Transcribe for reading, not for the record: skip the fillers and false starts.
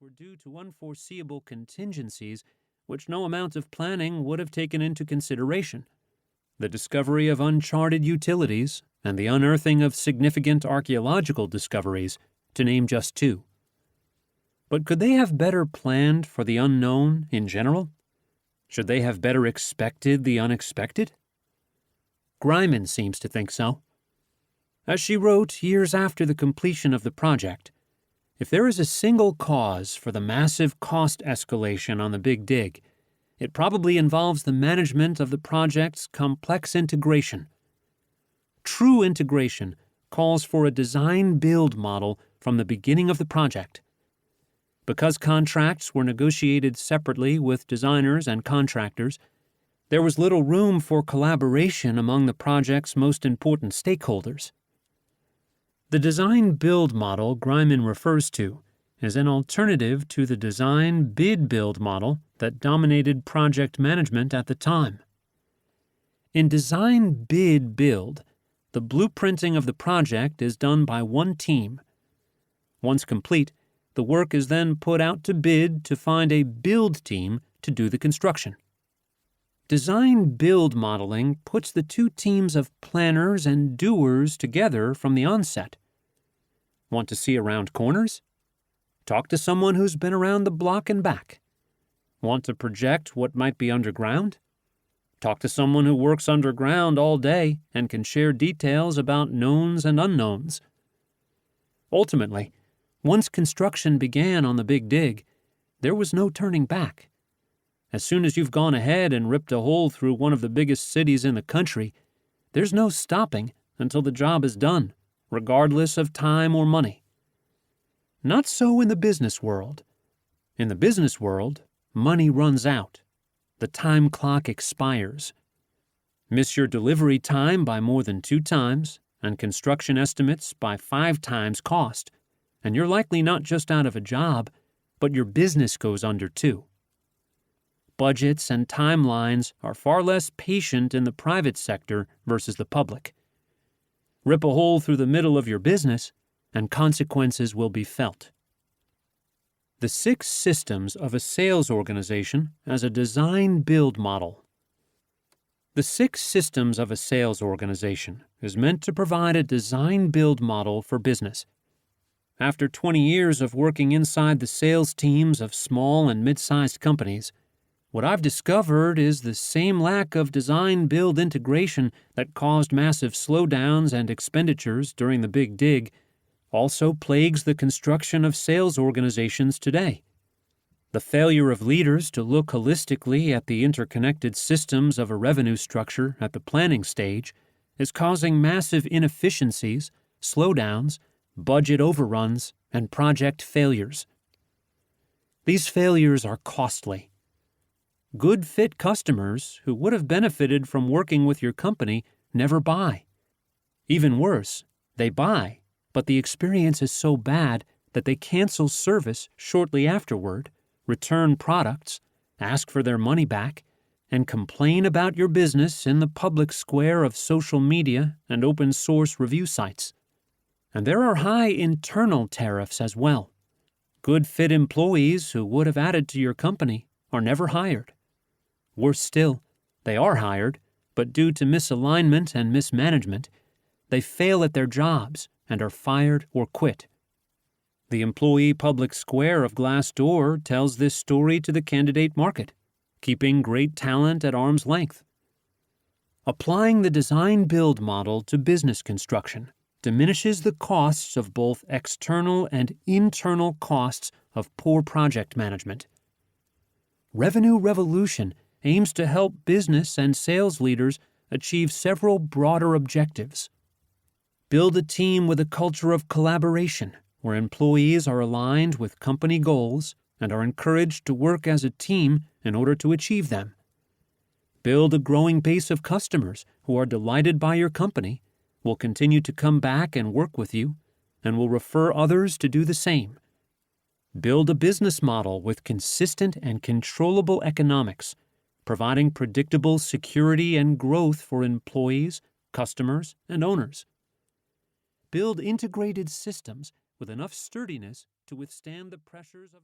were due to unforeseeable contingencies which no amount of planning would have taken into consideration. The discovery of uncharted utilities and the unearthing of significant archaeological discoveries, to name just two. But could they have better planned for the unknown in general? Should they have better expected the unexpected? Greiman seems to think so. As she wrote years after the completion of the project, if there is a single cause for the massive cost escalation on the Big Dig, it probably involves the management of the project's complex integration. True integration calls for a design-build model from the beginning of the project. Because contracts were negotiated separately with designers and contractors, there was little room for collaboration among the project's most important stakeholders. The design-build model Greiman refers to is an alternative to the design-bid-build model that dominated project management at the time. In design-bid-build, the blueprinting of the project is done by one team. Once complete, the work is then put out to bid to find a build team to do the construction. Design-build modeling puts the two teams of planners and doers together from the onset. Want to see around corners? Talk to someone who's been around the block and back. Want to project what might be underground? Talk to someone who works underground all day and can share details about knowns and unknowns. Ultimately, once construction began on the Big Dig, there was no turning back. As soon as you've gone ahead and ripped a hole through one of the biggest cities in the country, there's no stopping until the job is done, regardless of time or money. Not so in the business world. In the business world, money runs out. The time clock expires. Miss your delivery time by more than 2 times, and construction estimates by 5 times cost, and you're likely not just out of a job, but your business goes under too. Budgets and timelines are far less patient in the private sector versus the public. Rip a hole through the middle of your business, and consequences will be felt. The 6 systems of a sales organization as a design-build model. The 6 systems of a sales organization is meant to provide a design-build model for business. After 20 years of working inside the sales teams of small and mid-sized companies, what I've discovered is the same lack of design-build integration that caused massive slowdowns and expenditures during the Big Dig also plagues the construction of sales organizations today. The failure of leaders to look holistically at the interconnected systems of a revenue structure at the planning stage is causing massive inefficiencies, slowdowns, budget overruns, and project failures. These failures are costly. Good fit customers who would have benefited from working with your company never buy. Even worse, they buy, but the experience is so bad that they cancel service shortly afterward, return products, ask for their money back, and complain about your business in the public square of social media and open source review sites. And there are high internal tariffs as well. Good fit employees who would have added to your company are never hired. Worse still, they are hired, but due to misalignment and mismanagement, they fail at their jobs and are fired or quit. The employee public square of Glassdoor tells this story to the candidate market, keeping great talent at arm's length. Applying the design-build model to business construction diminishes the costs of both external and internal costs of poor project management. Revenue Revolution aims to help business and sales leaders achieve several broader objectives. Build a team with a culture of collaboration, where employees are aligned with company goals and are encouraged to work as a team in order to achieve them. Build a growing base of customers who are delighted by your company, will continue to come back and work with you, and will refer others to do the same. Build a business model with consistent and controllable economics, providing predictable security and growth for employees, customers, and owners. Build integrated systems with enough sturdiness to withstand the pressures of